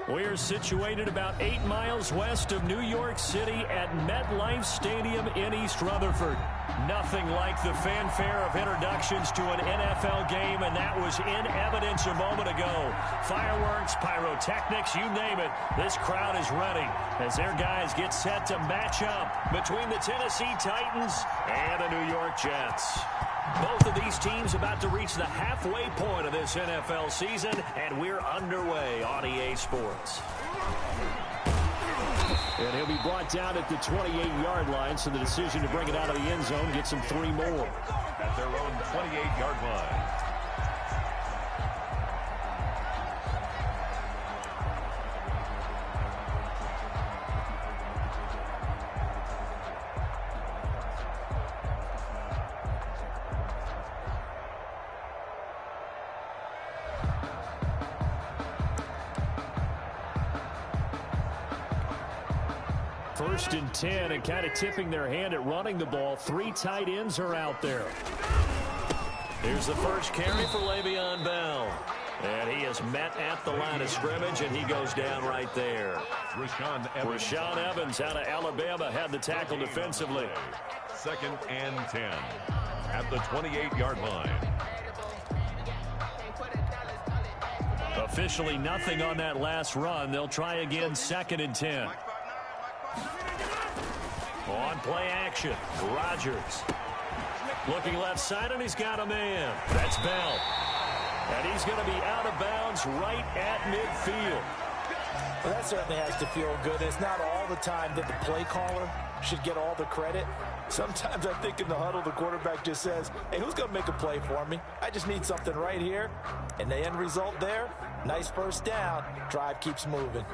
We're situated about 8 miles west of New York City at MetLife Stadium in East Rutherford. Nothing like the fanfare of introductions to an NFL game, and that was in evidence a moment ago. Fireworks, pyrotechnics, you name it. This crowd is ready as their guys get set to match up between the Tennessee Titans and the New York Jets. Both of these teams about to reach the halfway point of this NFL season, and we're underway on EA Sports. And he'll be brought down at the 28-yard line, so the decision to bring it out of the end zone gets him 3 more. At their own 28-yard line. First and 10, and kind of tipping their hand at running the ball. 3 tight ends are out there. Here's the first carry for Le'Veon Bell. And he is met at the line of scrimmage, and he goes down right there. Rashaan Evans out of Alabama had the tackle defensively. 2nd and 10 at the 28-yard line. Officially nothing on that last run. They'll try again 2nd and 10. On play action, Rodgers. Looking left side, and he's got a man. That's Bell. And he's going to be out of bounds right at midfield. Well, that certainly has to feel good. It's not all the time that the play caller should get all the credit. Sometimes I think in the huddle, the quarterback just says, hey, who's going to make a play for me? I just need something right here. And the end result there, nice first down. Drive keeps moving.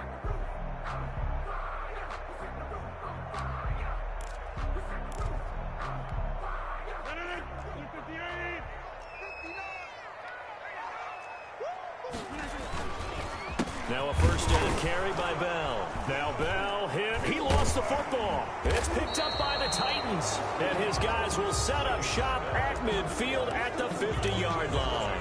Now a first down carry by Bell. Now Bell hit. He lost the football. It's picked up by the Titans. And his guys will set up shop at midfield at the 50-yard line.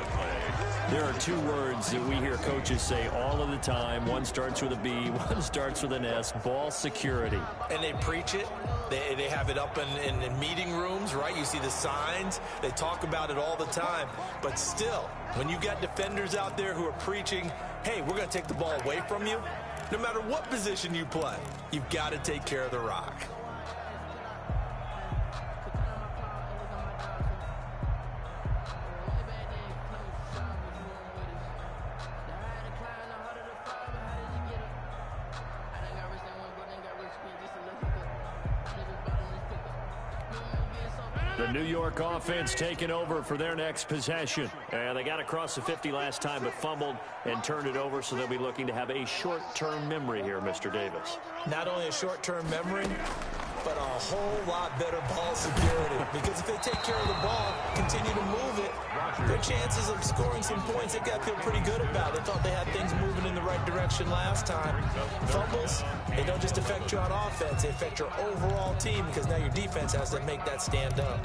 There are 2 words that we hear coaches say all of the time. One starts with a B, one starts with an S. Ball security. And they preach it. They have it up in meeting rooms, right? You see the signs. They talk about it all the time. But still, when you got defenders out there who are preaching, hey, we're going to take the ball away from you, no matter what position you play, you've got to take care of the rock. The New York offense taking over for their next possession. And they got across the 50 last time, but fumbled and turned it over, so they'll be looking to have a short-term memory here, Mr. Davis. Not only a short-term memory, but a whole lot better ball security. Because if they take care of the ball, continue to move it, their chances of scoring some points, they got to feel pretty good about it. They thought they had things moving in the right direction last time. Fumbles, they don't just affect you on offense, they affect your overall team, because now your defense has to make that stand up.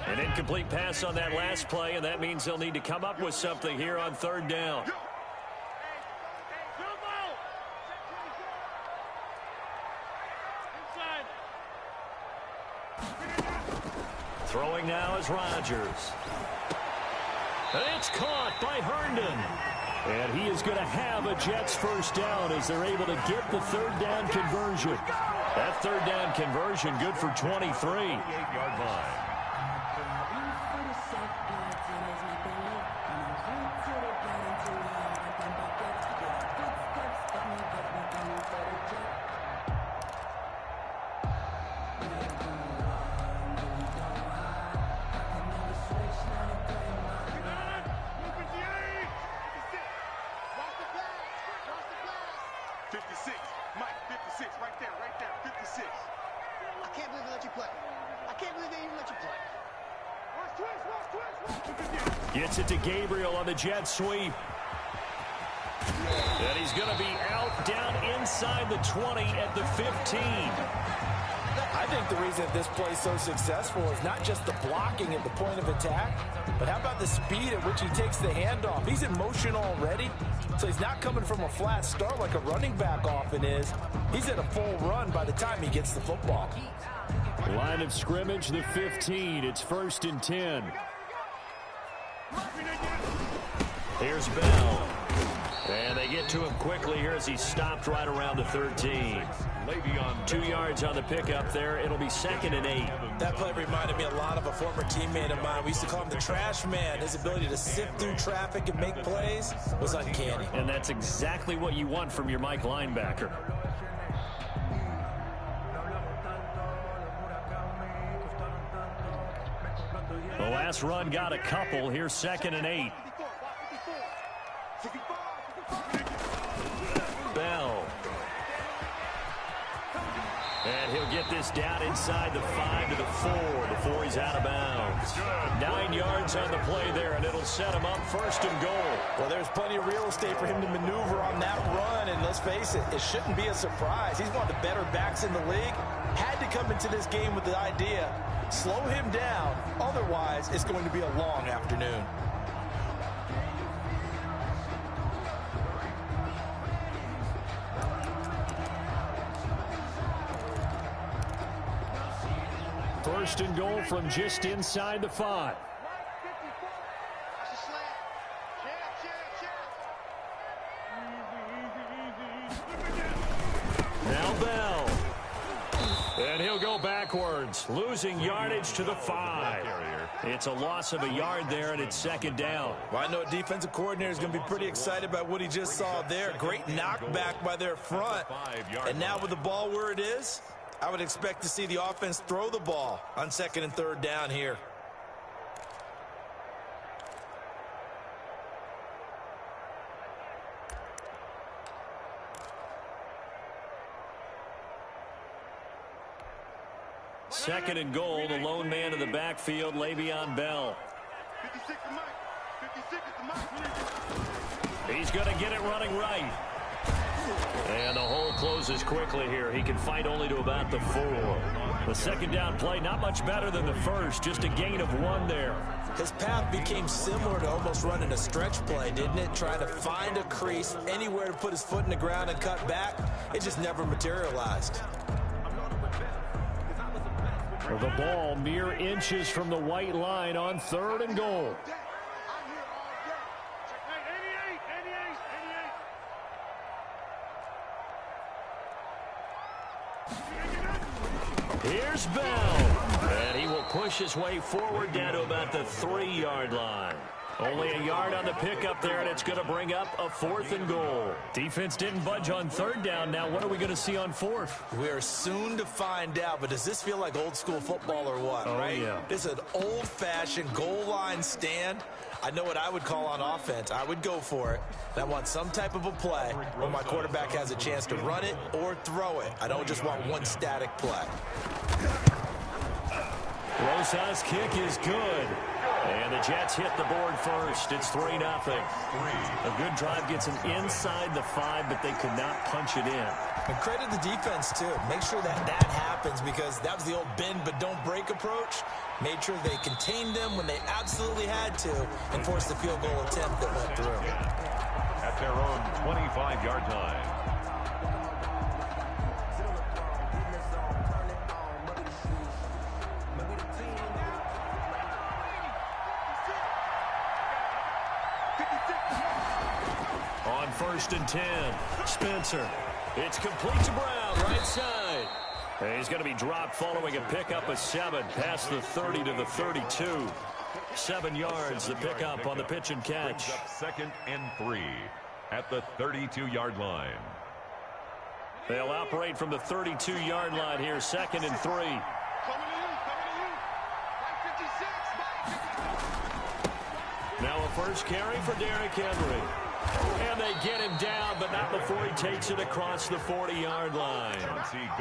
An incomplete pass on that last play, and that means they'll need to come up with something here on 3rd down. Throwing now is Rodgers. It's caught by Herndon. And he is going to have a Jets first down as they're able to get the 3rd down conversion. That 3rd down conversion good for 23. 8-yard line. Gets it to Gabriel on the jet sweep. And he's going to be out down inside the 20 at the 15. I think the reason this play is so successful is not just the blocking at the point of attack, but how about the speed at which he takes the handoff? He's in motion already, so he's not coming from a flat start like a running back often is. He's at a full run by the time he gets the football. Line of scrimmage, the 15. It's 1st and 10. Here's Bell. And they get to him quickly here as he stopped right around the 13. 2 yards on the pickup there. It'll be 2nd and 8. That play reminded me a lot of a former teammate of mine. We used to call him the trash man. His ability to sift through traffic and make plays was uncanny. And that's exactly what you want from your Mike linebacker. The last run got a couple. Here's 2nd and 8. Bell. And he'll get this down inside the 5 to the 4 before he's out of bounds. 9 yards on the play there, and it'll set him up 1st and goal. Well, there's plenty of real estate for him to maneuver on that run, and let's face it, it shouldn't be a surprise. He's one of the better backs in the league. Had to come into this game with the idea, slow him down, otherwise it's going to be a long afternoon. First and goal from just inside the 5. Now Bell. And he'll go backwards, losing yardage to the 5. It's a loss of a yard there, and it's 2nd down. Well, I know a defensive coordinator is going to be pretty excited about what he just saw there. Great knockback by their front. And now with the ball where it is, I would expect to see the offense throw the ball on 2nd and 3rd down here. Second and goal, the lone man in the backfield, Le'Veon Bell. He's going to get it running right. And the hole closes quickly here. He can fight only to about the 4. The 2nd down play, not much better than the first, just a gain of 1 there. His path became similar to almost running a stretch play, didn't it? Trying to find a crease, anywhere to put his foot in the ground and cut back. It just never materialized. The ball mere inches from the white line on 3rd and goal. Here's Bell. And he will push his way forward down to about the 3-yard line. Only a yard on the pickup there, and it's going to bring up a 4th and goal. Defense didn't budge on 3rd down. Now what are we going to see on 4th? We are soon to find out, but does this feel like old school football or what, right? Yeah. This is an old-fashioned goal line stand. I know what I would call on offense. I would go for it. And I want some type of a play where my quarterback has a chance to run it or throw it. I don't just want one static play. Rosas' kick is good. And the Jets hit the board first. It's 3-0. A good drive gets them inside the 5, but they could not punch it in. And credit the defense, too. Make sure that that happens, because that was the old bend but don't break approach. Made sure they contained them when they absolutely had to and forced the field goal attempt that went through. At their own 25-yard line. On 1st and 10, Spencer. It's complete to Brown, right side. And he's going to be dropped following a pickup of 7 past the 30 to the 32. 7 yards, the pickup on the pitch and catch. 2nd and 3 at the 32-yard line. They'll operate from the 32-yard line here, 2nd and 3. Now a first carry for Derrick Henry. And they get him down, but not before he takes it across the 40-yard line.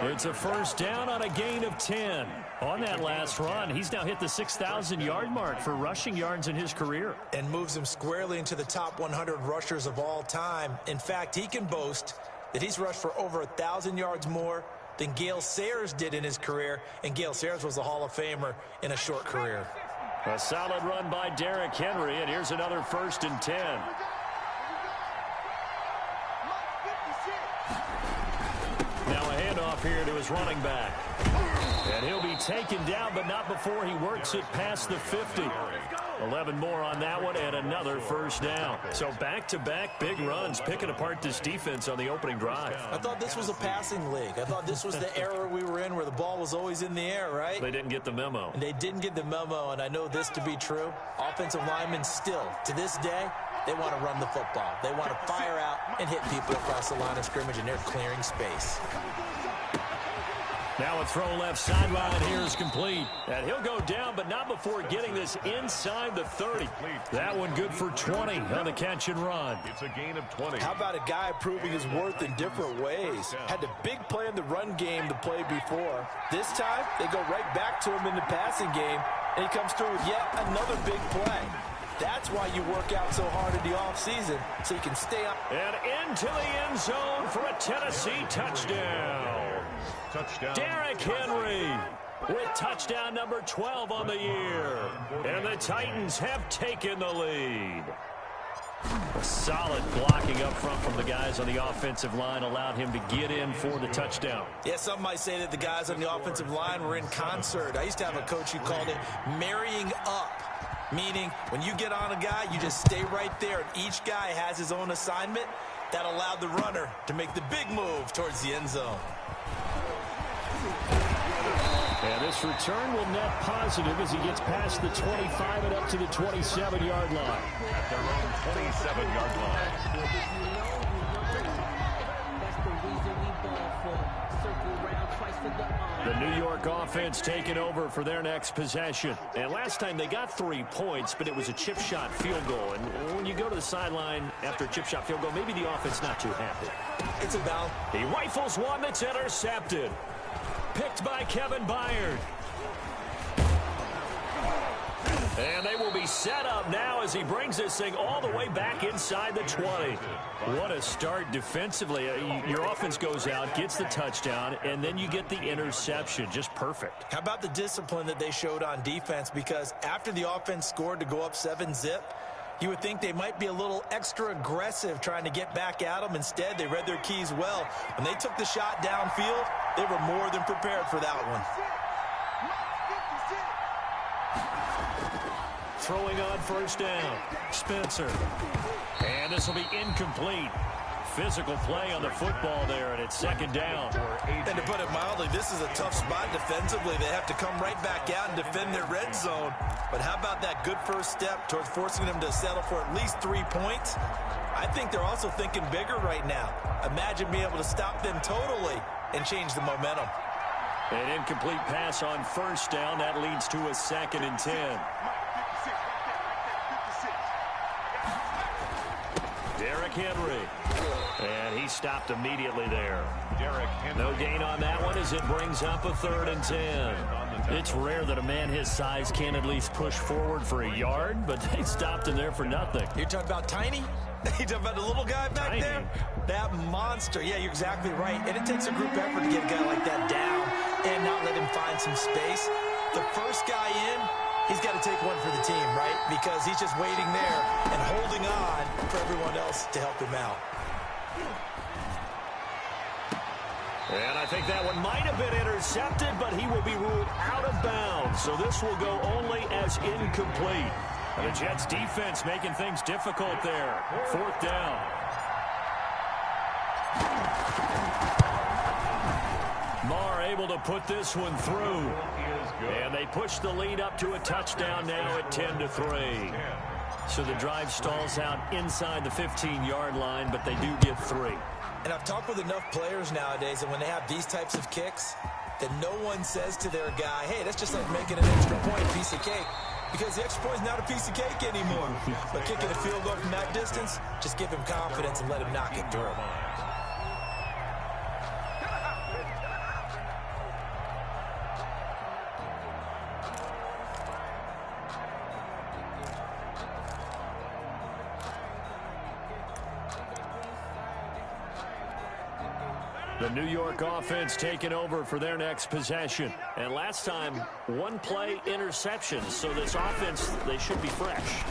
It's a first down on a gain of 10. On that last run, he's now hit the 6,000-yard mark for rushing yards in his career. And moves him squarely into the top 100 rushers of all time. In fact, he can boast that he's rushed for over 1,000 yards more than Gale Sayers did in his career. And Gale Sayers was a Hall of Famer in a short career. A solid run by Derrick Henry, and here's another 1st and 10. Now a handoff here to his running back. And he'll be taken down, but not before he works it past the 50. 11 more on that one, and another first down. So back-to-back big runs, picking apart this defense on the opening drive. I thought this was a passing league. I thought this was the era we were in where the ball was always in the air, right? They didn't get the memo. And they didn't get the memo, and I know this to be true. Offensive linemen still, to this day, they want to run the football. They want to fire out and hit people across the line of scrimmage, and they're clearing space. Now a throw left sideline here is complete. And he'll go down, but not before getting this inside the 30. That one good for 20 on the catch and run. It's a gain of 20. How about a guy proving his worth in different ways? Had the big play in the run game to play before. This time, they go right back to him in the passing game, and he comes through with yet another big play. That's why you work out so hard in the offseason, so you can stay up. And into the end zone for a Tennessee touchdown. Touchdown. Derrick Henry with touchdown number 12 on the year. And the Titans have taken the lead. A solid blocking up front from the guys on the offensive line allowed him to get in for the touchdown. Yeah, some might say that the guys on the offensive line were in concert. I used to have a coach who called it marrying up. Meaning, when you get on a guy, you just stay right there, and each guy has his own assignment. That allowed the runner to make the big move towards the end zone. And this return will net positive as he gets past the 25 and up to the 27-yard line. At their own 27-yard line. The New York offense taking over for their next possession. And last time they got 3 points, but it was a chip shot field goal. And when you go to the sideline after a chip shot field goal, maybe the offense not too happy. It's about. He rifles one that's intercepted. Picked by Kevin Byard. And they will be set up now as he brings this thing all the way back inside the 20. What a start defensively. Your offense goes out, gets the touchdown, and then you get the interception. Just perfect. How about the discipline that they showed on defense? Because after the offense scored to go up 7-zip, you would think they might be a little extra aggressive trying to get back at them. Instead, they read their keys well. When they took the shot downfield, they were more than prepared for that one. Throwing on first down. Spencer. And this will be incomplete. Physical play on the football there, and it's second down. And to put it mildly, this is a tough spot defensively. They have to come right back out and defend their red zone. But how about that good first step towards forcing them to settle for at least 3 points? I think they're also thinking bigger right now. Imagine being able to stop them totally and change the momentum. An incomplete pass on first down. That leads to a 2nd and 10. Derrick Henry. And he stopped immediately there. Derrick Henry. No gain on that one as it brings up a 3rd and 10. It's rare that a man his size can at least push forward for a yard, but they stopped him there for nothing. You're talking about Tiny? You're talking about the little guy back there? That monster. Yeah, you're exactly right. And it takes a group effort to get a guy like that down and not let him find some space. The first guy in, he's got to take one for the team, right? Because he's just waiting there and holding on for everyone else to help him out. And I think that one might have been intercepted, but he will be ruled out of bounds. So this will go only as incomplete. And the Jets defense making things difficult there. 4th down. Marr able to put this one through. And they push the lead up to a touchdown now at 10-3. So the drive stalls out inside the 15-yard line, but they do get 3. And I've talked with enough players nowadays, and when they have these types of kicks, that no one says to their guy, hey, that's just like making an extra point, piece of cake. because the extra point is not a piece of cake anymore. But kicking a field goal from that distance, just give him confidence and let him knock it through. The New York offense taking over for their next possession. And last time, one play interception. So this offense, they should be fresh.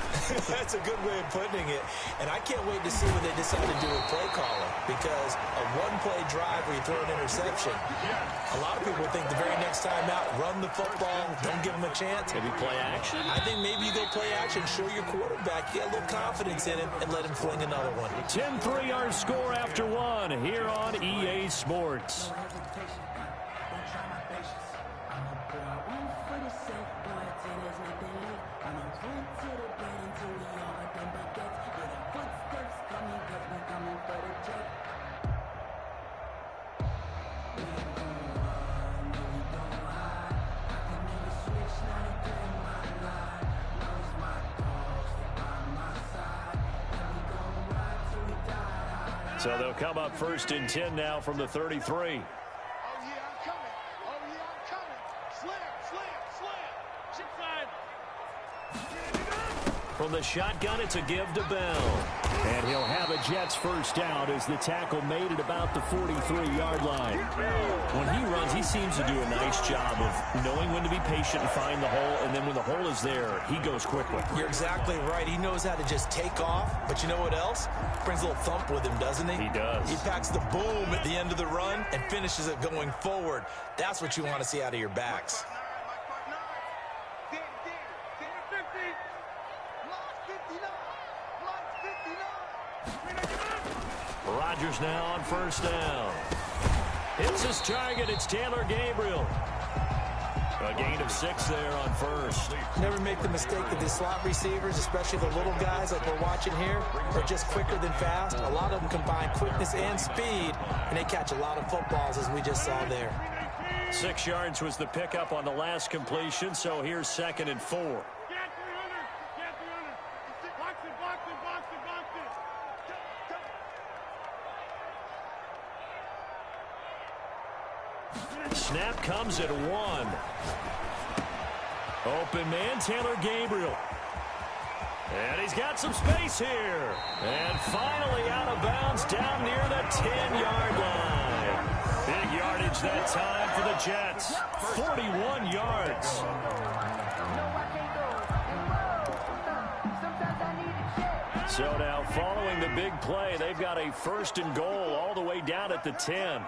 That's a good way of putting it. And I can't wait to see what they decide to do with play calling. Because a one-play drive where you throw an interception, a lot of people think the very next time out, run the football, don't give them a chance. Maybe play action? I think maybe you go play action, show your quarterback, get a little confidence in him, and let him fling another one. 10-3 our score after one here on EA Sports. So they'll come up 1st and 10 now from the 33. From the shotgun, it's a give to Bell. And he'll have a Jets first down as the tackle made it about the 43-yard line. When he runs, he seems to do a nice job of knowing when to be patient and find the hole, and then when the hole is there, he goes quickly. You're exactly right. He knows how to just take off, but you know what else? Brings a little thump with him, doesn't he? He does. He packs the boom at the end of the run and finishes it going forward. That's what you want to see out of your backs. Rodgers now on first down. Hits his target. It's Taylor Gabriel. A gain of 6 there on first. Never make the mistake that the slot receivers, especially the little guys like we're watching here, are just quicker than fast. A lot of them combine quickness and speed, and they catch a lot of footballs, as we just saw there. 6 yards was the pickup on the last completion, so here's 2nd and 4. Snap comes at 1. Open man, Taylor Gabriel. And he's got some space here. And finally out of bounds down near the 10-yard line. Big yardage that time for the Jets. 41 yards. So now following the big play, they've got a 1st and goal all the way down at the 10.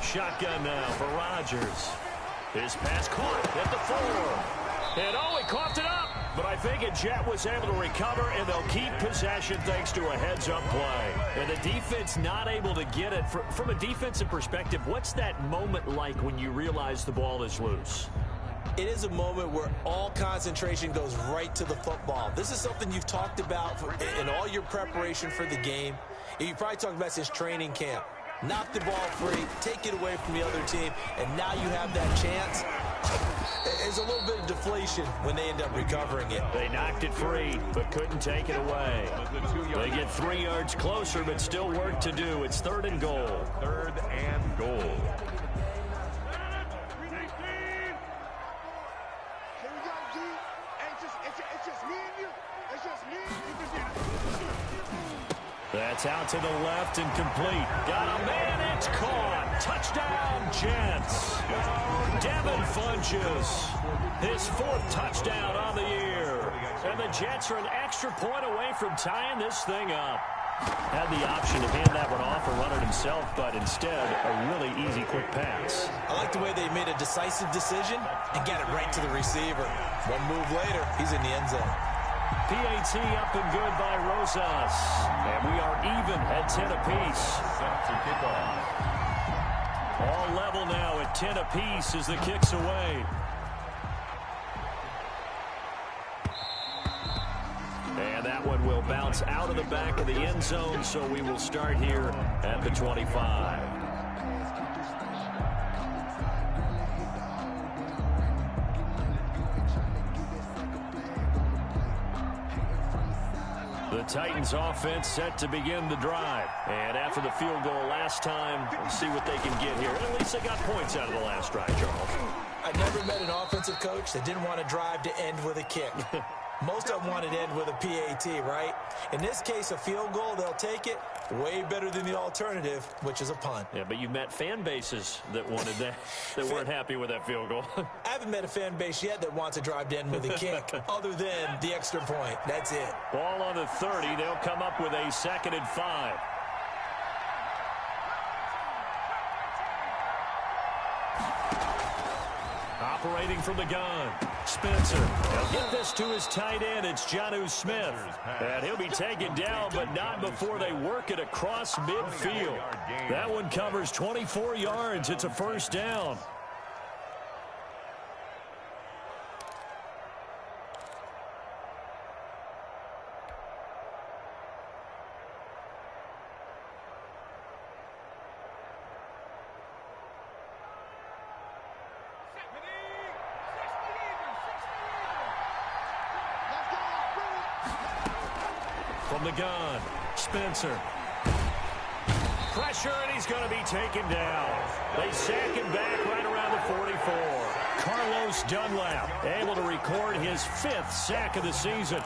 Shotgun now for Rodgers. His pass caught at the 4. And oh, he coughed it up. But I think a Jet was able to recover, and they'll keep possession thanks to a heads-up play. And the defense not able to get it. From a defensive perspective, what's that moment like when you realize the ball is loose? It is a moment where all concentration goes right to the football. This is something you've talked about in all your preparation for the game. And you probably talked about since training camp. Knock the ball free, take it away from the other team, and now you have that chance. There's a little bit of deflation when they end up recovering it. They knocked it free, but couldn't take it away. They get 3 yards closer, but still work to do. It's 3rd and goal. 3rd and goal. That's out to the left and complete. Got a man, it's caught. Touchdown, Jets. Devin Funches, his 4th touchdown on the year. And the Jets are an extra point away from tying this thing up. Had the option to hand that one off or run it himself, but instead, a really easy, quick pass. I like the way they made a decisive decision and got it right to the receiver. One move later, he's in the end zone. PAT up and good by Rosas. And we are even at 10 apiece. All level now at 10 apiece as the kick's away. And that one will bounce out of the back of the end zone, so we will start here at the 25. The Titans offense set to begin the drive. And after the field goal last time, we'll see what they can get here. And at least they got points out of the last drive, Charles. I've never met an offensive coach that didn't want to drive to end with a kick. Most of them wanted to end with a PAT, right? In this case, a field goal, they'll take it. Way better than the alternative, which is a punt. Yeah, but you met fan bases that wanted that, that weren't happy with that field goal. I haven't met a fan base yet that wants to drive to end with a kick, other than the extra point. That's it. Ball on the 30. They'll come up with a 2nd and 5. Operating from the gun, Spencer. He'll get this to his tight end. It's Jonnu Smith. And he'll be taken down, but not before they work it across midfield. That one covers 24 yards. It's a 1st down. From the gun, Spencer. Pressure, and he's going to be taken down. They sack him back right around the 44. Carlos Dunlap able to record his 5th sack of the season.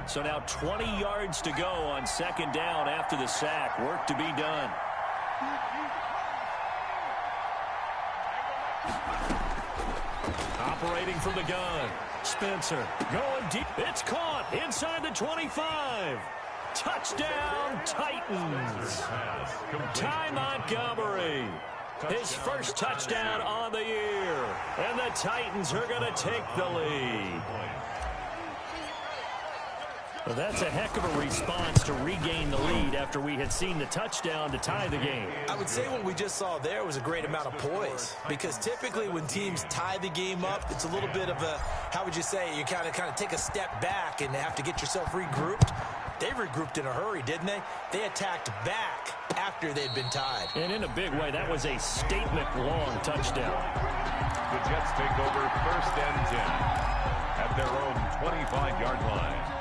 So now 20 yards to go on 2nd down after the sack. Work to be done. Operating from the gun. Spencer going deep. It's caught inside the 25. Touchdown, Titans. Ty Montgomery. His 1st touchdown on the year. And the Titans are going to take the lead. Well, that's a heck of a response to regain the lead after we had seen the touchdown to tie the game. I would say what we just saw there was a great amount of poise, because typically when teams tie the game up, it's a little bit of a, how would you say, you kind of take a step back and have to get yourself regrouped. They regrouped in a hurry, didn't they? They attacked back after they'd been tied. And in a big way, that was a statement-long touchdown. The Jets take over 1st and 10 at their own 25-yard line.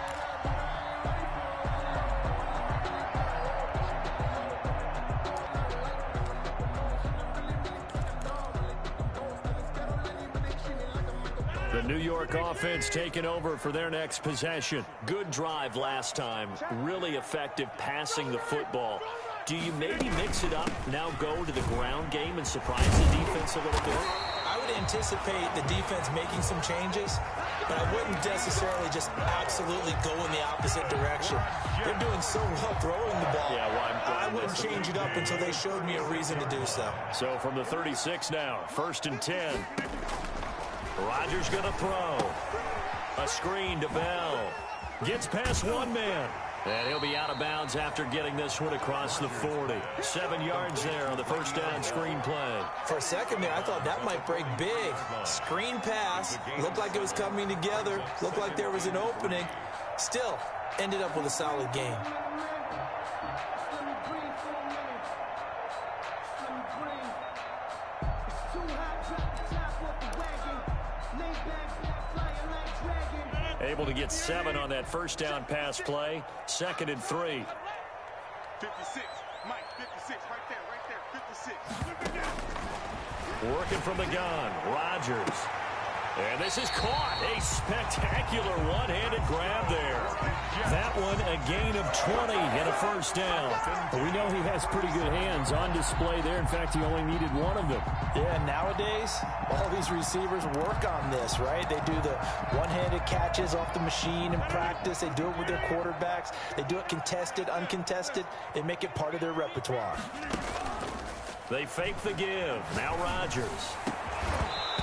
The New York offense taking over for their next possession. Good drive last time. Really effective passing the football. Do you maybe mix it up, now go to the ground game and surprise the defense a little bit? I would anticipate the defense making some changes, but I wouldn't necessarily just absolutely go in the opposite direction. They're doing so well throwing the ball. Yeah, well, I wouldn't change it up until they showed me a reason to do so. So from the 36 now, 1st and 10. Rodgers going to throw. A screen to Bell. Gets past one man. And he'll be out of bounds after getting this one across the 40. 7 yards there on the 1st down screen play. For a second there, I thought that might break big. Screen pass. Looked like it was coming together. Looked like there was an opening. Still, ended up with a solid game. Able to get 7 on that 1st down pass play. 2nd and 3. 56, Mike, 56, right there, 56. Working from the gun, Rodgers. And this is caught. A spectacular one-handed grab there. That one a gain of 20 and a 1st down. But we know he has pretty good hands on display there. In fact, he only needed one of them. Yeah, nowadays, all these receivers work on this, right? They do the one-handed catches off the machine in practice. They do it with their quarterbacks. They do it contested, uncontested. They make it part of their repertoire. They fake the give. Now Rodgers.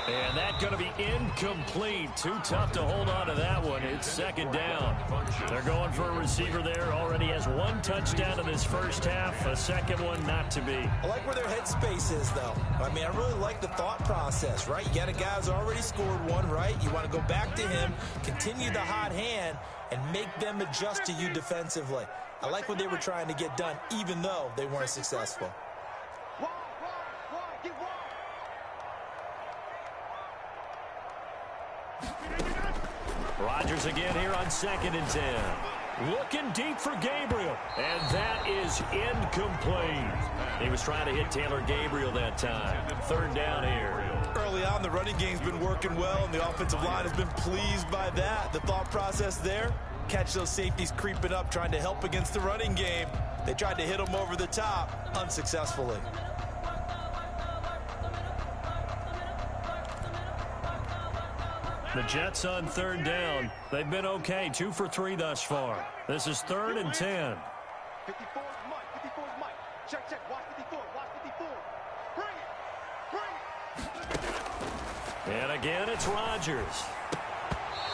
And that's going to be incomplete. Too tough to hold on to that one. It's second down. They're going for a receiver there. Already has one touchdown in this first half. A second one not to be. I like where their headspace is, though. I mean, I really like the thought process, right? You got a guy who's already scored one, right? You want to go back to him, continue the hot hand, and make them adjust to you defensively. I like what they were trying to get done, even though they weren't successful. Rodgers again here on 2nd and 10. Looking deep for Gabriel. And that is incomplete. He was trying to hit Taylor Gabriel that time. Third down here. Early on, the running game's been working well, and the offensive line has been pleased by that. The thought process there, catch those safeties creeping up, trying to help against the running game. They tried to hit them over the top, unsuccessfully. The Jets on third down. They've been okay, 2 for 3 thus far. This is 3rd and 10. 54 is Mike. 54 is Mike. Check, check. Watch 54. Watch 54. Bring it. And again, it's Rodgers.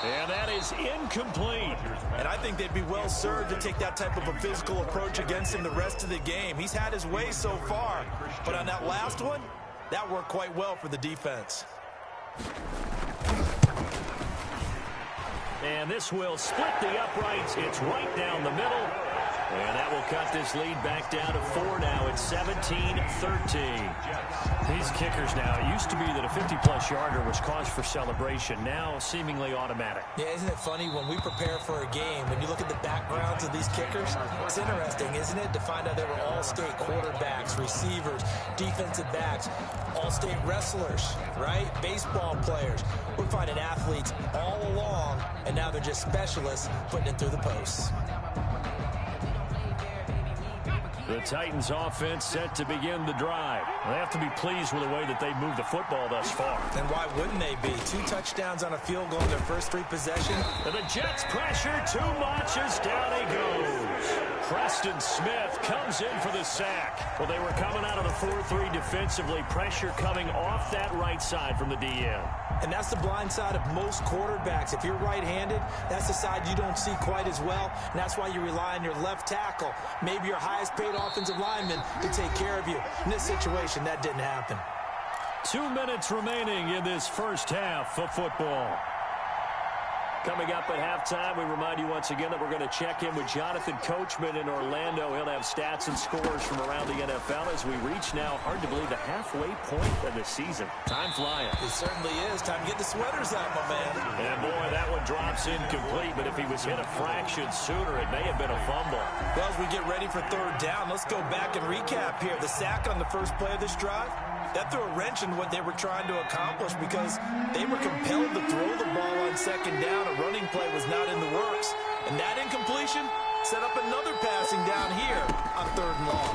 And that is incomplete. And I think they'd be well served to take that type of a physical approach against him the rest of the game. He's had his way so far. But on that last one, that worked quite well for the defense. And this will split the uprights. It's right down the middle. And that will cut this lead back down to 4 now. It's 17-13. These kickers now, it used to be that a 50-plus yarder was cause for celebration. Now seemingly automatic. Yeah, isn't it funny when we prepare for a game, when you look at the backgrounds of these kickers, it's interesting, isn't it, to find out they were all-state quarterbacks, receivers, defensive backs, all-state wrestlers, right? Baseball players. We're finding athletes all along, and now they're just specialists putting it through the posts. The Titans offense set to begin the drive. They have to be pleased with the way that they've moved the football thus far. And why wouldn't they be? 2 touchdowns on a field goal in their first 3 possessions. And the Jets pressure too much as down he goes. Preston Smith comes in for the sack. Well, they were coming out of the 4-3 defensively. Pressure coming off that right side from the DN. And that's the blind side of most quarterbacks. If you're right-handed, that's the side you don't see quite as well. And that's why you rely on your left tackle, maybe your highest-paid offensive lineman, to take care of you. In this situation, that didn't happen. 2 minutes remaining in this first half of football. Coming up at halftime, we remind you once again that we're going to check in with Jonathan Coachman in Orlando. He'll have stats and scores from around the NFL as we reach now, hard to believe, the halfway point of the season. Time flying. It certainly is. Time to get the sweaters out, my man. And boy, that one drops incomplete, but if he was hit a fraction sooner, it may have been a fumble. Well, as we get ready for third down, let's go back and recap here. The sack on the first play of this drive, that threw a wrench in what they were trying to accomplish because they were compelled to throw the ball on second down. A running play was not in the works. And that incompletion set up another passing down here on 3rd and long.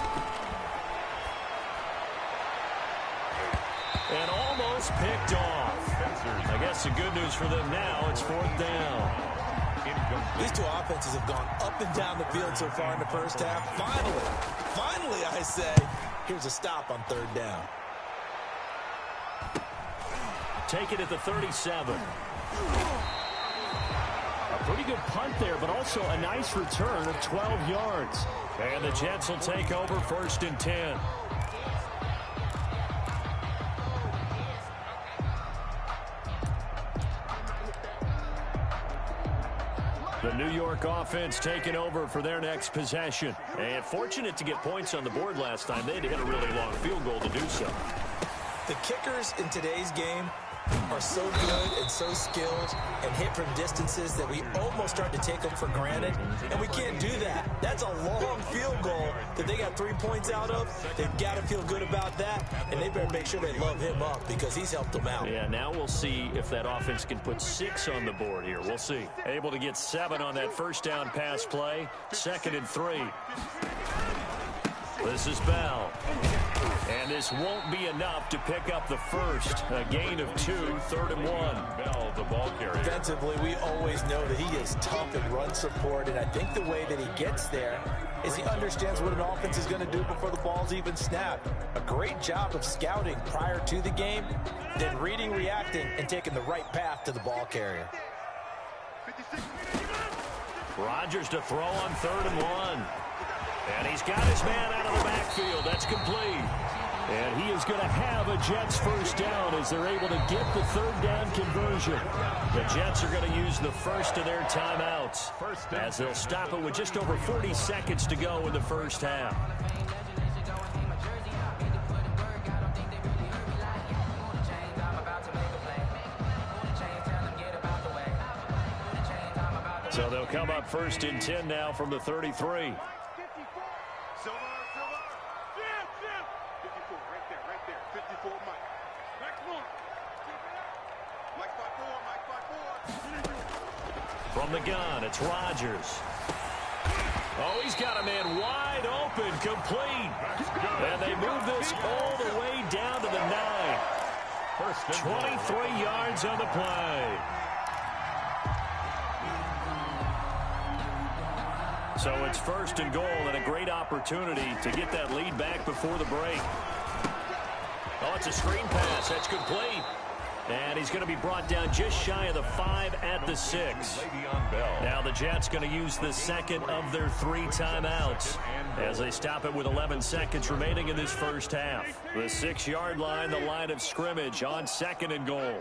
And almost picked off. I guess the good news for them now, it's 4th down. These two offenses have gone up and down the field so far in the first half. Finally, I say, here's a stop on 3rd down. Take it at the 37. A pretty good punt there, but also a nice return of 12 yards. And the Jets will take over 1st and 10. The New York offense taking over for their next possession. And fortunate to get points on the board last time. They had to hit a really long field goal to do so. The kickers in today's game are so good and so skilled and hit from distances that we almost start to take them for granted, and we can't do that. That's a long field goal that they got 3 points out of. They've got to feel good about that, and they better make sure they love him up because he's helped them out. Yeah, now we'll see if that offense can put 6 on the board here. We'll see. Able to get 7 on that first down pass play. 2nd and 3. This is Bell. And this won't be enough to pick up the first. A gain of 2, 3rd and 1. Bell, the ball carrier. Defensively, we always know that he is tough in run support, and I think the way that he gets there is he understands what an offense is going to do before the ball's even snapped. A great job of scouting prior to the game, then reading, reacting, and taking the right path to the ball carrier. Rodgers to throw on 3rd and 1. And he's got his man out of the backfield. That's complete. And he is going to have a Jets first down as they're able to get the 3rd down conversion. The Jets are going to use the first of their timeouts as they'll stop it with just over 40 seconds to go in the first half. So they'll come up 1st and 10 now from the 33. From the gun, it's Rodgers. Oh, he's got a man wide open, complete. And they move this all the way down to the 9. 23 yards on the play. So it's 1st and goal and a great opportunity to get that lead back before the break. Oh, it's a screen pass. That's complete. And he's going to be brought down just shy of the 5 at the 6. Now the Jets going to use the second of their 3 timeouts as they stop it with 11 seconds remaining in this first half. The 6-yard line, the line of scrimmage on 2nd and goal.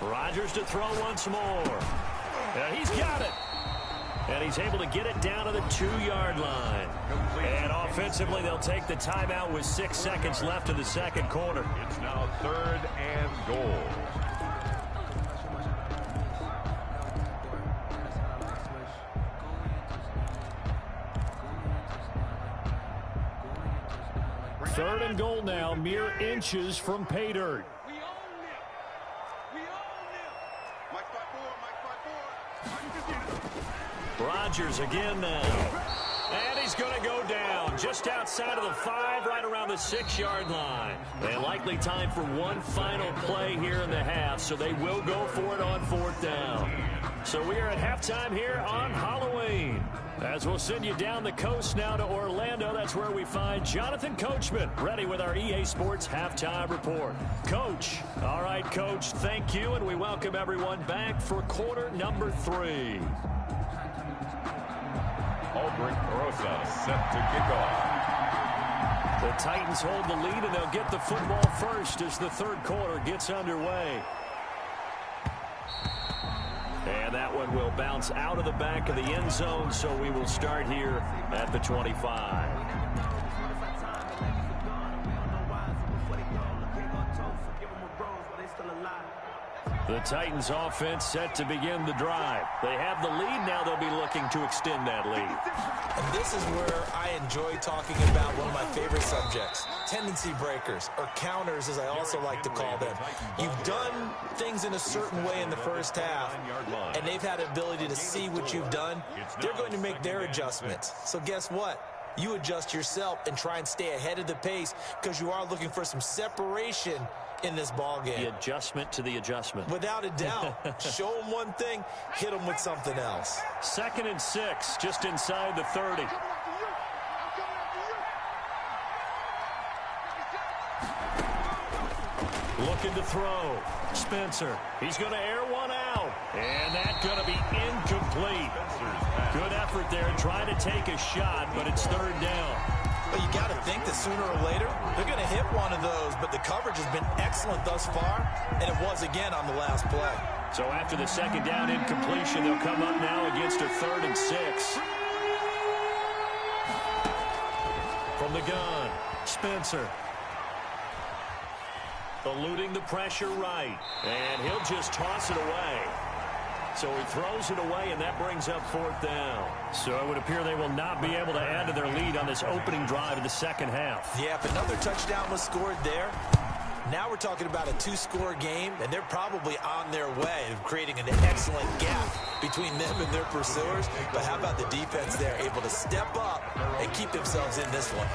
Rodgers to throw once more. And he's got it. And he's able to get it down to the 2-yard line. And offensively, they'll take the timeout with 6 seconds left in the second quarter. It's now 3rd and goal. Third and goal now, mere inches from pay dirt. Rodgers again now. And he's going to go down just outside of the 5, right around the 6-yard line. And likely time for one final play here in the half, so they will go for it on 4th down. So we are at halftime here on Halloween. As we'll send you down the coast now to Orlando, that's where we find Jonathan Coachman, ready with our EA Sports Halftime Report. Coach. All right, Coach, thank you, and we welcome everyone back for quarter number 3. Aldrich Rosa set to kick off. The Titans hold the lead, and they'll get the football first as the third quarter gets underway. And that one will bounce out of the back of the end zone, so we will start here at the 25. The Titans offense set to begin the drive. They have the lead. Now they'll be looking to extend that lead. And this is where I enjoy talking about one of my favorite subjects, tendency breakers, or counters as I also like to call them. You've done things in a certain way in the first half, and they've had the ability to see what you've done. They're going to make their adjustments. So guess what? You adjust yourself and try and stay ahead of the pace because you are looking for some separation in this ball game. The adjustment to the adjustment. Without a doubt. Show them one thing, hit them with something else. 2nd and 6, just inside the 30. Looking to throw. Spencer. He's going to air one out. And that's going to be incomplete. Good effort there trying to take a shot, but it's 3rd down. But you got to think that sooner or later, they're going to hit one of those, but the coverage has been excellent thus far, and it was again on the last play. So after the 2nd down incompletion, they'll come up now against a 3rd and 6. From the gun, Spencer. Eluding the pressure right, and he'll just toss it away. So he throws it away, and that brings up 4th down. So it would appear they will not be able to add to their lead on this opening drive of the second half. Yeah, if another touchdown was scored there, now we're talking about a 2-score game, and they're probably on their way of creating an excellent gap between them and their pursuers. But how about the defense there, able to step up and keep themselves in this one?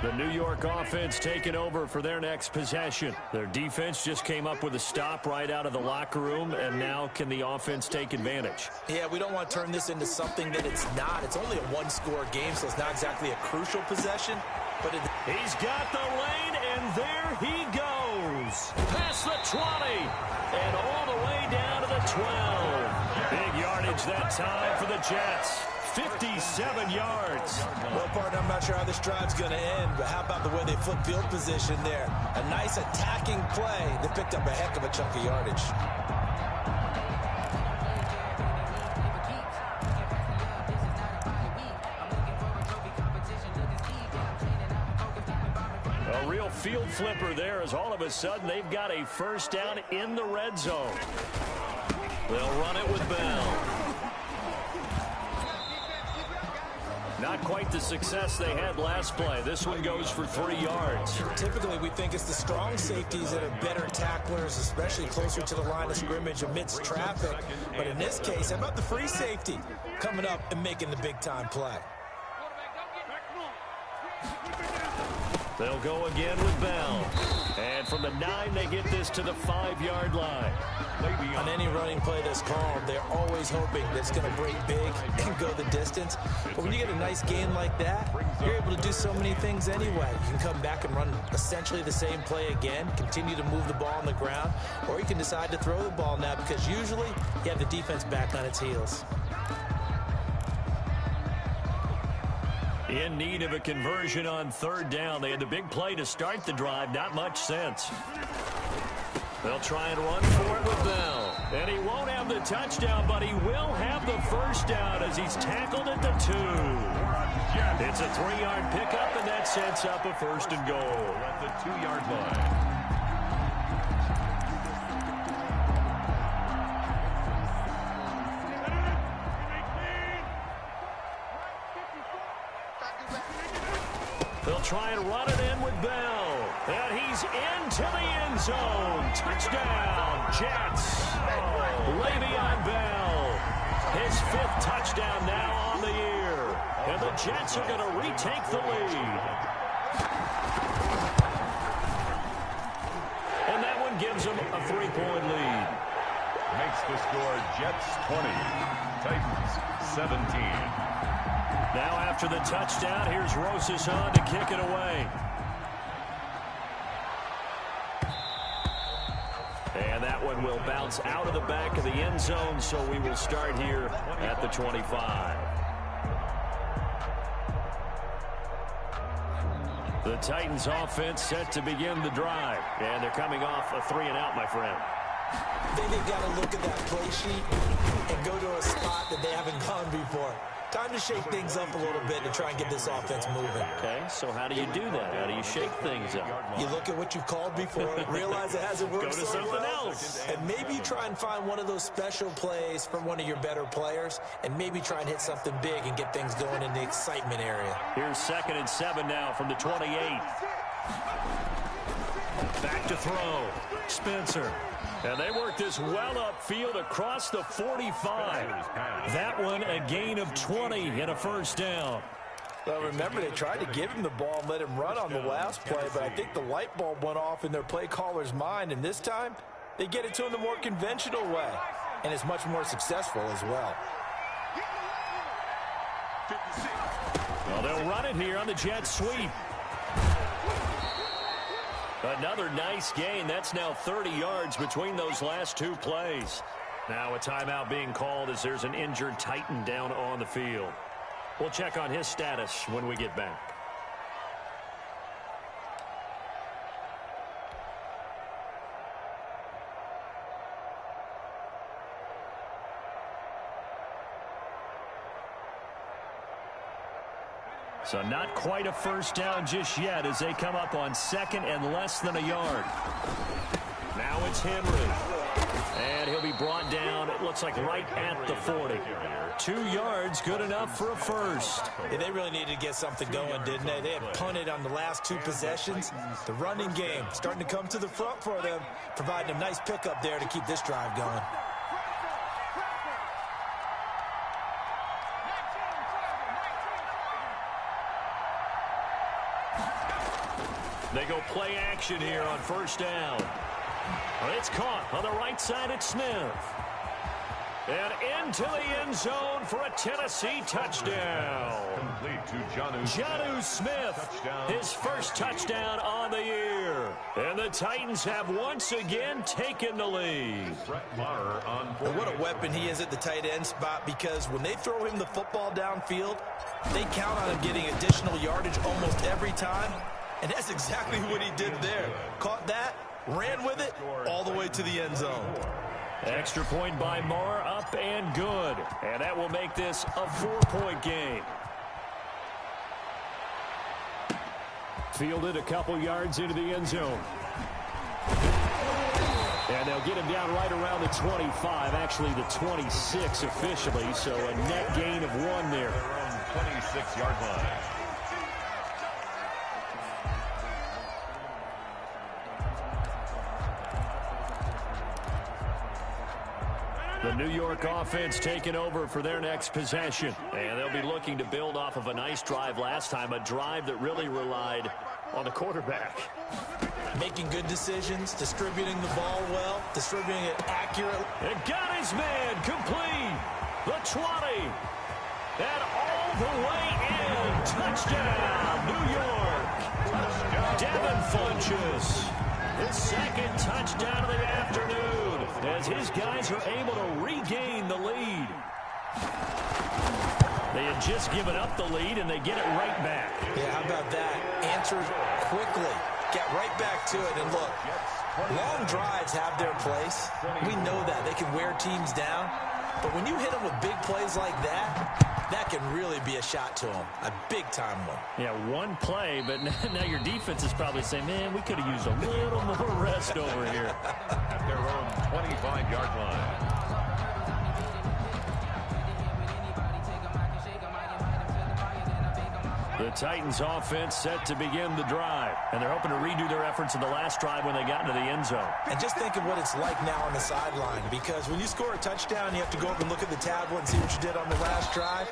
The New York offense taking over for their next possession. Their defense just came up with a stop right out of the locker room, and now can the offense take advantage? Yeah, we don't want to turn this into something that it's not. It's only a one-score game, so it's not exactly a crucial possession. But he's got the lane, and there he goes. Past the 20, and all the way down to the 12. Big yardage that time for the Jets. 57 yards. Well, partner, I'm not sure how this drive's going to end, but how about the way they flip field position there? A nice attacking play that picked up a heck of a chunk of yardage. A real field flipper there as all of a sudden they've got a first down in the red zone. They'll run it with Bell. Not quite the success they had last play. This one goes for 3 yards. Typically, we think it's the strong safeties that are better tacklers, especially closer to the line of scrimmage amidst traffic. But in this case, how about the free safety coming up and making the big-time play? They'll go again with Bell. And from the 9, they get this to the 5-yard line. On any running play that's called, they're always hoping that it's going to break big and go the distance. But when you get a nice gain like that, you're able to do so many things anyway. You can come back and run essentially the same play again, continue to move the ball on the ground, or you can decide to throw the ball now because usually you have the defense back on its heels. In need of a conversion on 3rd down. They had the big play to start the drive. Not much sense. They'll try and run for it with Bell. And he won't have the touchdown, but he will have the first down as he's tackled at the 2. It's a 3-yard pickup, and that sets up a 1st and goal. At the 2-yard line. They'll try and run it in with Bell. And he's into the end zone. Touchdown, Jets. Le'Veon Bell. His 5th touchdown now on the year. And the Jets are going to retake the lead. And that one gives them a 3-point lead. Makes the score Jets 20, Titans 17. Now after the touchdown, here's Rosas on to kick it away. And that one will bounce out of the back of the end zone, so we will start here at the 25. The Titans offense set to begin the drive. And they're coming off a 3-and-out, my friend. I think they've got to look at that play sheet and go to a spot that they haven't gone before. Time to shake things up a little bit to try and get this offense moving. Okay, so how do you do that? How do you shake things up? You look at what you've called before, realize it hasn't worked Go to so something well, else. and maybe you try and find one of those special plays from one of your better players, and maybe try and hit something big and get things going in the excitement area. Here's 2nd and 7 now from the 28. Back to throw. Spencer. And they work this well upfield across the 45. That one a gain of 20 and a 1st down. Well, remember, they tried to give him the ball and let him run on the last play, but I think the light bulb went off in their play caller's mind, and this time they get it to him the more conventional way, and it's much more successful as well. Well, they'll run it here on the jet sweep. Another nice gain. That's now 30 yards between those last 2 plays. Now a timeout being called as there's an injured Titan down on the field. We'll check on his status when we get back. So not quite a 1st down just yet as they come up on 2nd and less than a yard. Now it's Henry. And he'll be brought down, it looks like right at the 40. 2 yards, good enough for a 1st. Yeah, they really needed to get something going, didn't they? They had punted on the last 2 possessions. The running game starting to come to the front for them, providing a nice pickup there to keep this drive going. They go play action here on first down. It's caught on the right side. It's Smith. And into the end zone for a Tennessee touchdown. Complete to Jonnu Smith, his first touchdown on the year. And the Titans have once again taken the lead. And what a weapon he is at the tight end spot, because when they throw him the football downfield, they count on him getting additional yardage almost every time. And that's exactly what he did there. Caught that, ran with it, all the way to the end zone. Extra point by Marr, up and good. And that will make this a 4-point game. Fielded a couple yards into the end zone. And they'll get him down right around the 25, actually the 26 officially, so a net gain of 1 there. 26-yard line. The New York offense taking over for their next possession. And they'll be looking to build off of a nice drive last time, a drive that really relied on the quarterback. Making good decisions, distributing the ball well, distributing it accurately. And got his man complete. The 20. And all the way in. Touchdown, New York. Devin Funchess. His second touchdown of the afternoon as his guys are able to regain the lead. They had just given up the lead, and they get it right back. Yeah, how about that? Answered quickly. Get right back to it. And look, long drives have their place. We know that. They can wear teams down. But when you hit them with big plays like that, that can really be a shot to them. A big-time one. Yeah, one play, but now your defense is probably saying, man, we could have used a little more rest over here. At their own 25-yard line. The Titans offense set to begin the drive, and they're hoping to redo their efforts in the last drive when they got into the end zone. And just think of what it's like now on the sideline, because when you score a touchdown, you have to go up and look at the tablet and see what you did on the last drive.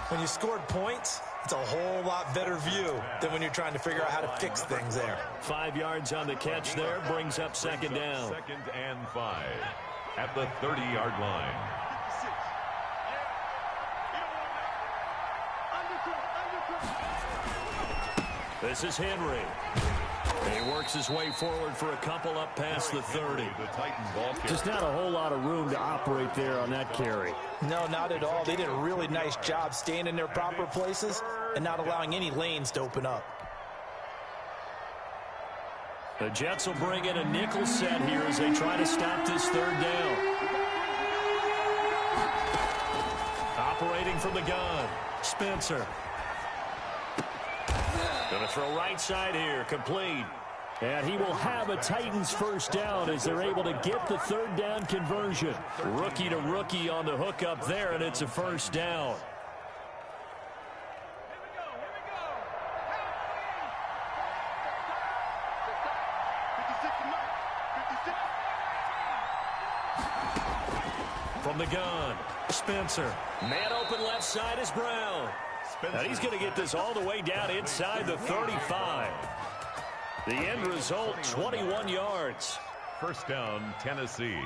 When you scored points, it's a whole lot better view than when you're trying to figure out how to fix things there. 5 yards on the catch there brings up second down. 2nd and 5 at the 30-yard line. This is Henry. He works his way forward for a couple up past the 30. Just not a whole lot of room to operate there on that carry. No, not at all. They did a really nice job staying in their proper places and not allowing any lanes to open up. The Jets will bring in a nickel set here as they try to stop this third down. Operating from the gun, Spencer. Going to throw right side here, complete. And he will have a Titans first down as they're able to get the third down conversion. Rookie to rookie on the hook up there, and it's a first down. From the gun, Spencer. Man open left side is Brown. And he's going to get this all the way down inside the 35. The end result, 21 yards. First down, Tennessee.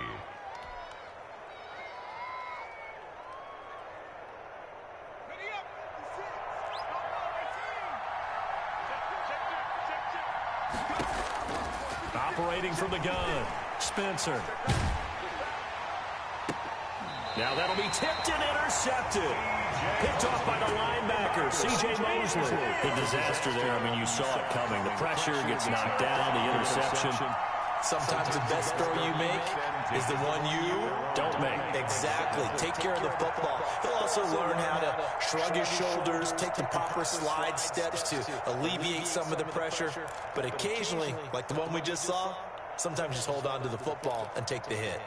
Operating from the gun, Spencer. Now that'll be tipped and intercepted. Picked off by the linebacker, C.J. Mosley. The disaster there, I mean, you saw it coming. The pressure gets knocked down, the interception. Sometimes the best throw you make is the one you don't make. Exactly. Take care of the football. He'll also learn how to shrug his shoulders, take the proper slide steps to alleviate some of the pressure. But occasionally, like the one we just saw, sometimes just hold on to the football and take the hit.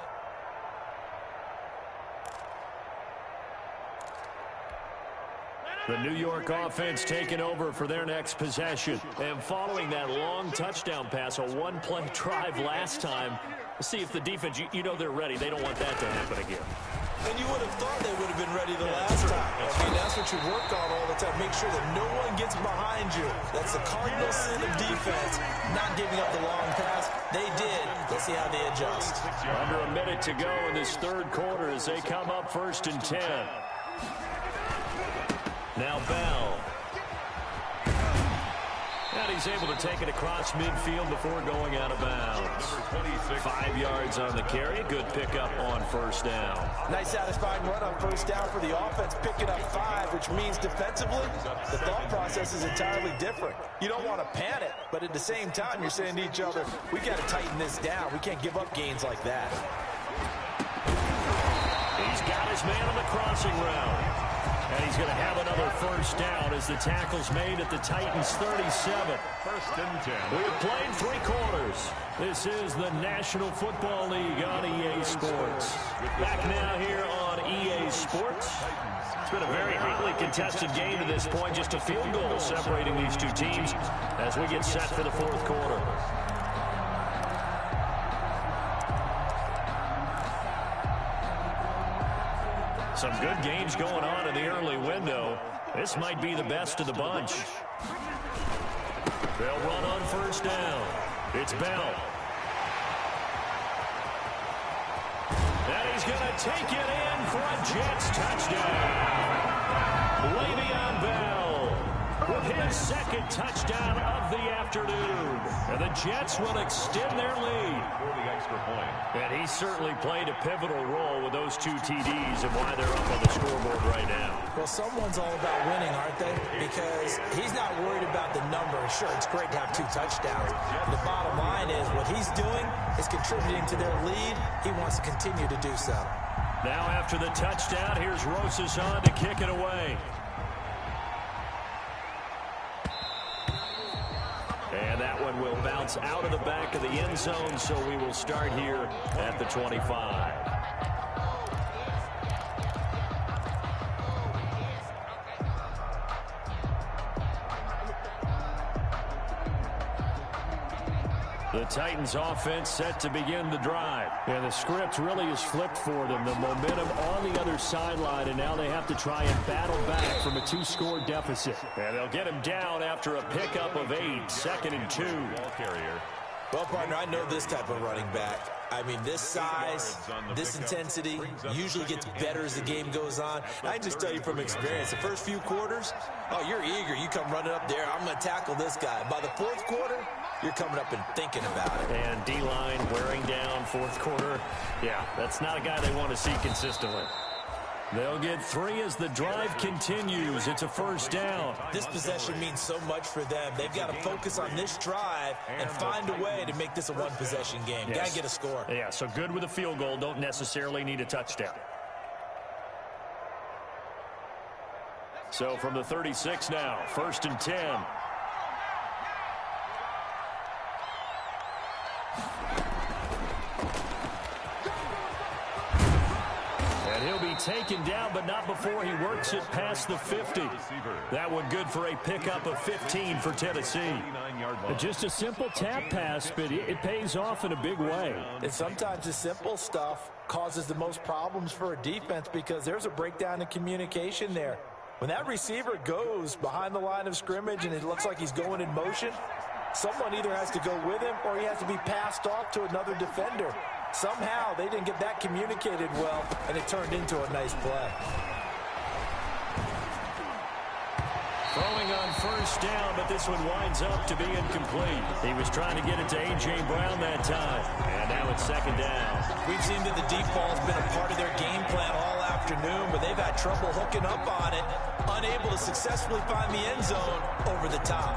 The New York offense taking over for their next possession. And following that long touchdown pass, a one-play drive last time, let's see if the defense, you know they're ready. They don't want that to happen again. And you would have thought they would have been ready the last time. I mean, that's what you work on all the time. Make sure that no one gets behind you. That's the cardinal sin of defense. not giving up the long pass. They did. Let's see how they adjust. Under a minute to go in this third quarter as they come up 1st and 10. Now Bell. And he's able to take it across midfield before going out of bounds. 5 yards on the carry. A good pickup on 1st down. Nice satisfying run on 1st down for the offense, picking up 5, which means defensively, the thought process is entirely different. You don't want to panic, but at the same time, you're saying to each other, we got to tighten this down. We can't give up gains like that. He's got his man on the crossing route. And he's going to have another 1st down as the tackle's made at the Titans' 37. 1st and 10. We've played 3 quarters. This is the National Football League on EA Sports. Back now here on EA Sports. It's been a very hotly contested game to this point. Just a field goal separating these two teams as we get set for the 4th quarter. Some good games going on in the early window. This might be the best of the bunch. They'll run on 1st down. It's Bell. And he's going to take it in for a Jets touchdown. Le'Veon Bell with his 2nd touchdown of the afternoon. And the Jets will extend their lead. For the extra point. And he certainly played a pivotal role with those 2 TDs and why they're up on the scoreboard right now. Well, someone's all about winning, aren't they? Because he's not worried about the number. Sure, it's great to have 2 touchdowns. The bottom line is what he's doing is contributing to their lead. He wants to continue to do so. Now after the touchdown, here's Rosas on to kick it away. And that one will bounce out of the back of the end zone, so we will start here at the 25. The Titans offense set to begin the drive. And the script really is flipped for them. The momentum on the other sideline, and now they have to try and battle back from a 2-score deficit. And they'll get him down after a pickup of 8, 2nd and 2. Ball carrier. Well, partner, I know this type of running back. I mean, this size, this intensity usually gets better as the game goes on. I just tell you from experience, the first few quarters, oh, you're eager. You come running up there, I'm going to tackle this guy. By the 4th quarter, you're coming up and thinking about it. And D-line wearing down 4th quarter. Yeah, that's not a guy they want to see consistently. They'll get 3 as the drive continues. It's a 1st down. This possession means so much for them. They've got to focus on this drive and find a way to make this a 1-possession game. Yes. Got to get a score. Yeah, so good with a field goal. Don't necessarily need a touchdown. So from the 36 now, 1st and 10. He'll be taken down, but not before he works it past the 50. That one good for a pickup of 15 for Tennessee. Just a simple tap pass, but it pays off in a big way. And sometimes the simple stuff causes the most problems for a defense because there's a breakdown in communication there. When that receiver goes behind the line of scrimmage and it looks like he's going in motion, someone either has to go with him or he has to be passed off to another defender. Somehow they didn't get that communicated well, and it turned into a nice play. Throwing on 1st down, but this one winds up to be incomplete. He was trying to get it to A.J. Brown that time. And now it's 2nd down. We've seen that the deep ball has been a part of their game plan all afternoon, but they've had trouble hooking up on it, unable to successfully find the end zone over the top.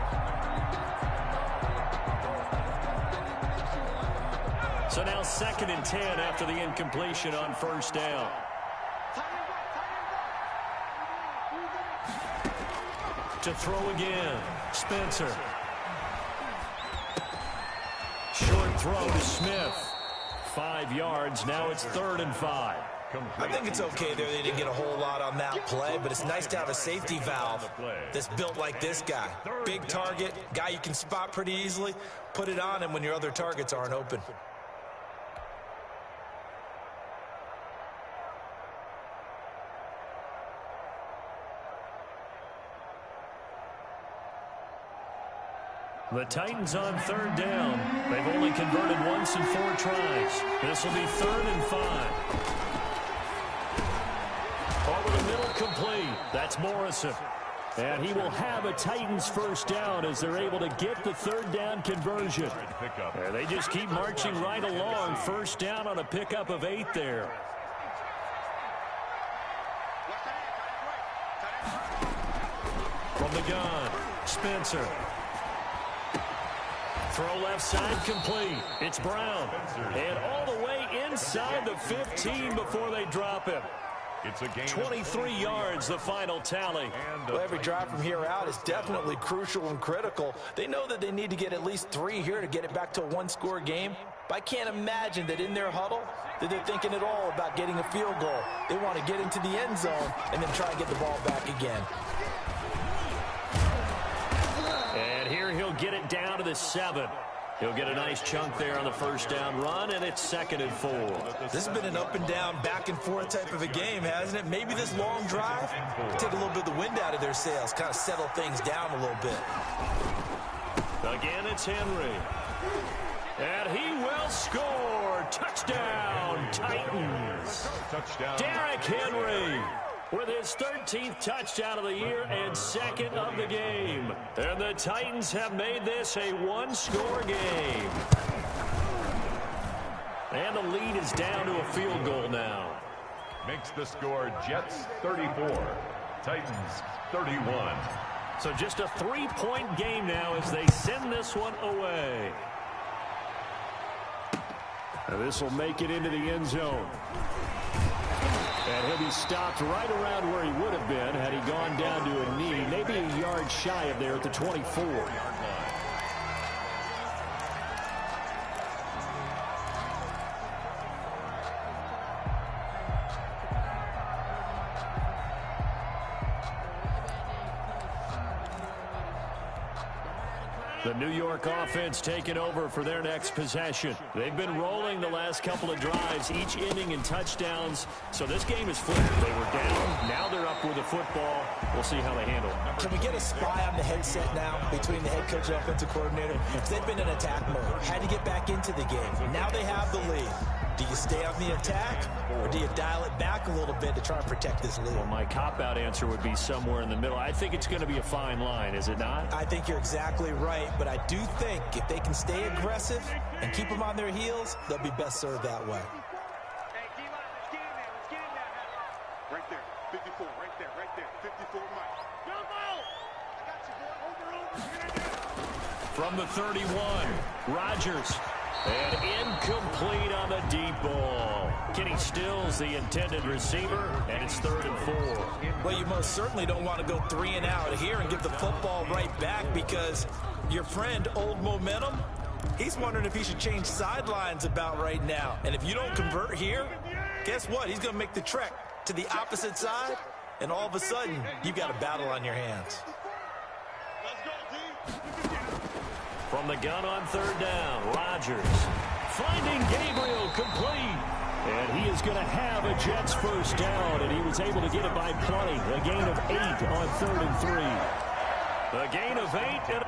So now 2nd and 10 after the incompletion on 1st down. To throw again, Spencer. Short throw to Smith. 5 yards, now it's 3rd and 5. I think it's okay there. They didn't get a whole lot on that play, but it's nice to have a safety valve that's built like this guy. Big target, guy you can spot pretty easily. Put it on him when your other targets aren't open. The Titans on third down. They've only converted once in 4 tries. This will be 3rd and 5. Over the middle, complete. That's Morrison. And he will have a Titans first down as they're able to get the 3rd down conversion. And they just keep marching right along. First down on a pickup of 8 there. From the gun, Spencer. Throw left side, complete. It's Brown. And all the way inside the 15 before they drop him. It's a gain 23 yards, the final tally. Well, every drive from here out is definitely crucial and critical. They know that they need to get at least 3 here to get it back to a 1-score game. But I can't imagine that in their huddle that they're thinking at all about getting a field goal. They want to get into the end zone and then try and get the ball back again. And here he'll get it down to the 7. He'll get a nice chunk there on the first down run, and it's 2nd and 4. This has been an up-and-down, back-and-forth type of a game, hasn't it? Maybe this long drive take a little bit of the wind out of their sails, kind of settle things down a little bit. Again, it's Henry. And he will score. Touchdown, Titans. touchdown. Derrick Henry with his 13th touchdown of the year and 2nd of the game. And the Titans have made this a 1-score game. And the lead is down to a field goal now. Makes the score Jets 34, Titans 31. So just a 3-point game now as they send this one away. And this will make it into the end zone. And he'll be stopped right around where he would have been had he gone down to a knee, maybe a yard shy of there at the 24. The New York offense taking over for their next possession. They've been rolling the last couple of drives, each ending in touchdowns. So this game is flipped. They were down. Now they're up with the football. We'll see how they handle it. Can we get a spy on the headset now between the head coach and offensive coordinator? They've been in attack mode. Had to get back into the game. Now they have the lead. Do you stay on the attack, or do you dial it back a little bit to try and protect this lead? Well, my cop-out answer would be somewhere in the middle. I think it's going to be a fine line, is it not? I think you're exactly right, but I do think if they can stay aggressive and keep them on their heels, they'll be best served that way. Hey, D-line, let's get in there. Let's get in there. Right there. 54. Right there. Right there. 54, Mike. Jump out! I got you, boy. Over. Get in there. From the 31, Rodgers. And incomplete on the deep ball. Kenny Stills, the intended receiver, and it's 3rd and 4. Well, you most certainly don't want to go 3 and out here and give the football right back because your friend, Old Momentum, he's wondering if he should change sidelines about right now. And if you don't convert here, guess what? He's going to make the trek to the opposite side, and all of a sudden, you've got a battle on your hands. From the gun on 3rd down, Rodgers finding Gabriel complete. And he is going to have a Jets first down, and he was able to get it by plenty. A gain of 8 on 3rd and 3. A gain of 8 and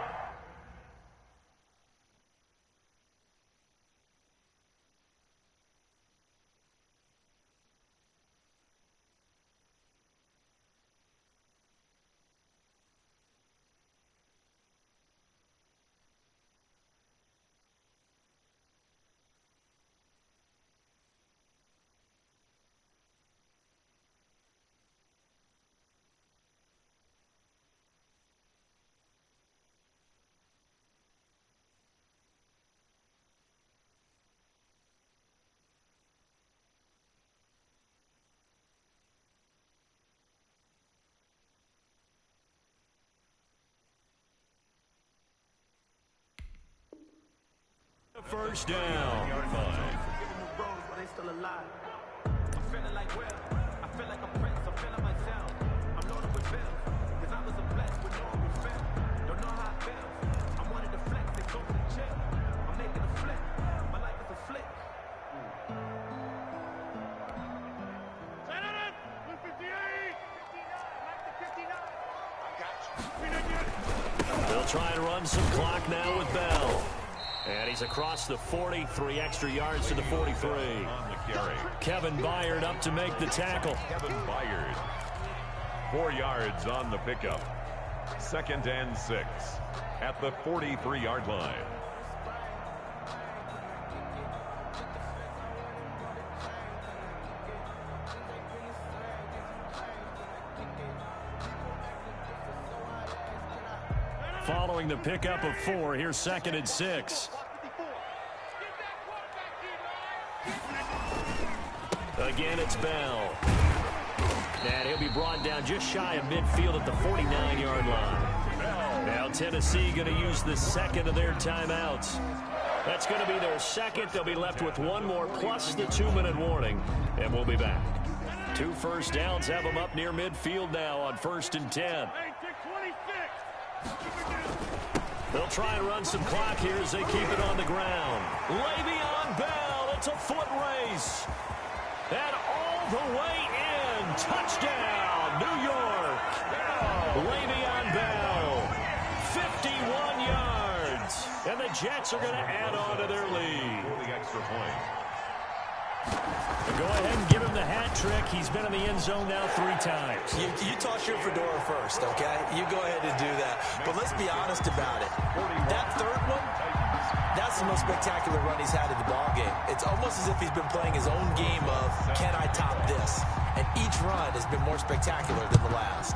first down. They'll try and run some clock now with Bell. And he's across the 40, 3 extra yards to the 43. On the carry. Kevin Byard up to make the tackle. Kevin Byard. 4 yards on the pickup. 2nd and 6 at the 43-yard line. Following the pickup of 4, here's 2nd and 6. Again, it's Bell. And he'll be brought down just shy of midfield at the 49-yard line. Now Tennessee going to use the 2nd of their timeouts. That's going to be their 2nd. They'll be left with 1 more plus the 2-minute warning. And we'll be back. 2 first downs have them up near midfield now on 1st and 10. They'll try and run some clock here as they keep it on the ground. Le'Veon Bell, it's a foot race. And all the way in. Touchdown, New York. Le'Veon Bell, 51 yards. And the Jets are going to add on to their lead. For the extra point. Go ahead and give him the hat trick. He's been in the end zone now 3 times. You toss your fedora first, okay? You go ahead and do that. But let's be honest about it. That 3rd one, that's the most spectacular run he's had in the ballgame. It's almost as if he's been playing his own game of, can I top this? And each run has been more spectacular than the last.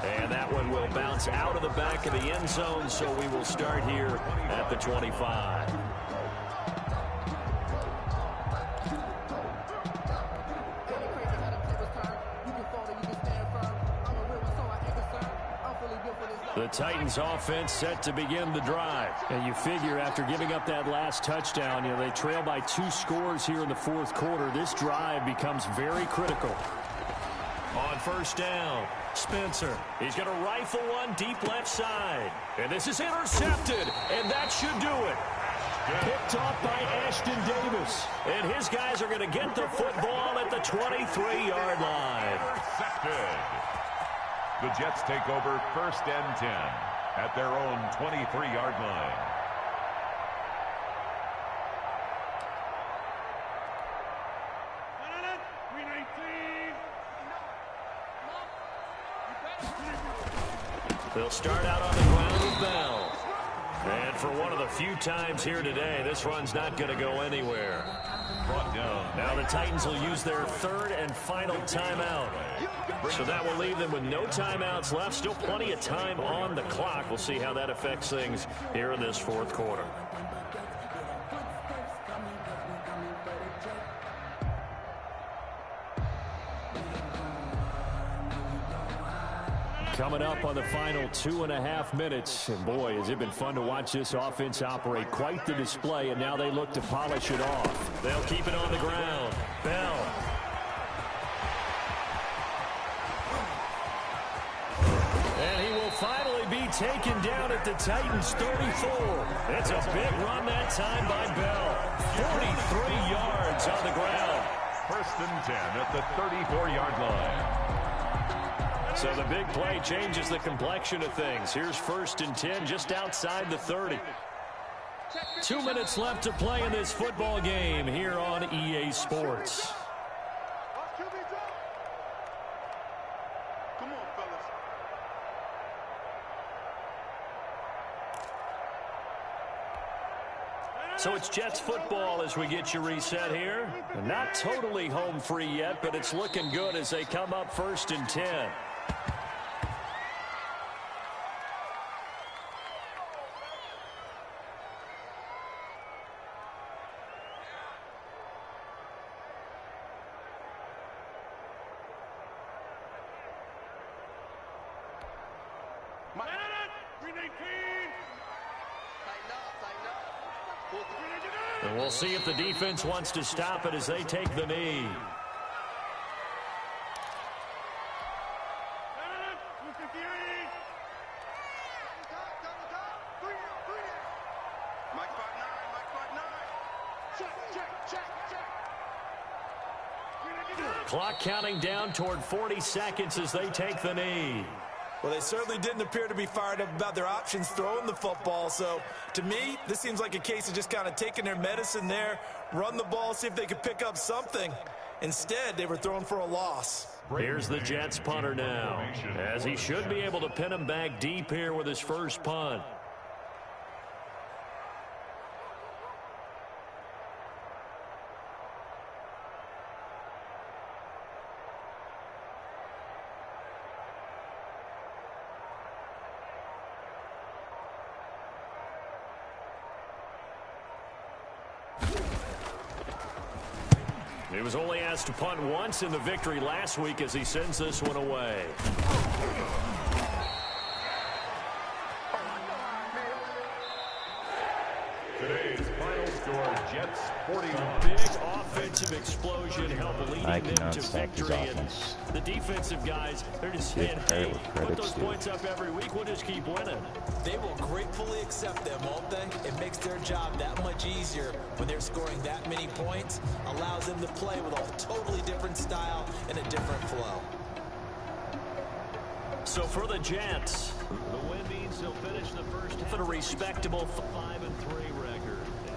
And that one will bounce out of the back of the end zone, so we will start here at the 25. The Titans offense set to begin the drive. And you figure after giving up that last touchdown, they trail by 2 scores here in the 4th quarter. This drive becomes very critical. On 1st down, Spencer. He's going to rifle one deep left side. And this is intercepted, and that should do it. Picked off by Ashton Davis. And his guys are going to get the football at the 23-yard line. Intercepted. The Jets take over 1st and 10 at their own 23-yard line. They'll start out on the ground with Bell. And for one of the few times here today, this run's not going to go anywhere. Brought down. Now the Titans will use their 3rd and final timeout. So that will leave them with no timeouts left. Still plenty of time on the clock. We'll see how that affects things here in this 4th quarter. Coming up on the final 2.5 minutes. And boy, has it been fun to watch this offense operate. Quite the display, and now they look to polish it off. They'll keep it on the ground. Bell. And he will finally be taken down at the Titans' 34. It's a big run that time by Bell. 43 yards on the ground. 1st and 10 at the 34-yard line. So the big play changes the complexion of things. Here's 1st and 10 just outside the 30. 2 minutes left to play in this football game here on EA Sports. Come on, fellas. So it's Jets football as we get you reset here. Not totally home free yet, but it's looking good as they come up 1st and 10. And we'll see if the defense wants to stop it as they take the knee. Clock counting down toward 40 seconds as they take the knee. Well, they certainly didn't appear to be fired up about their options throwing the football. So, to me, this seems like a case of just kind of taking their medicine there, run the ball, see if they could pick up something. Instead, they were throwing for a loss. Here's the Jets punter now, as he should be able to pin him back deep here with his first punt. He was only asked to punt once in the victory last week as he sends this one away. Today's final score, Jets 41. Big offensive explosion help leading them to victory. And the defensive guys, they're just saying, hey, put those points up every week, we'll just keep winning. They will gratefully accept them, won't they? It makes their job that much easier when they're scoring that many points. Allows them to play with a totally different style and a different flow. So for the Jets, the win means they'll finish the first half at a respectable 5-3 record.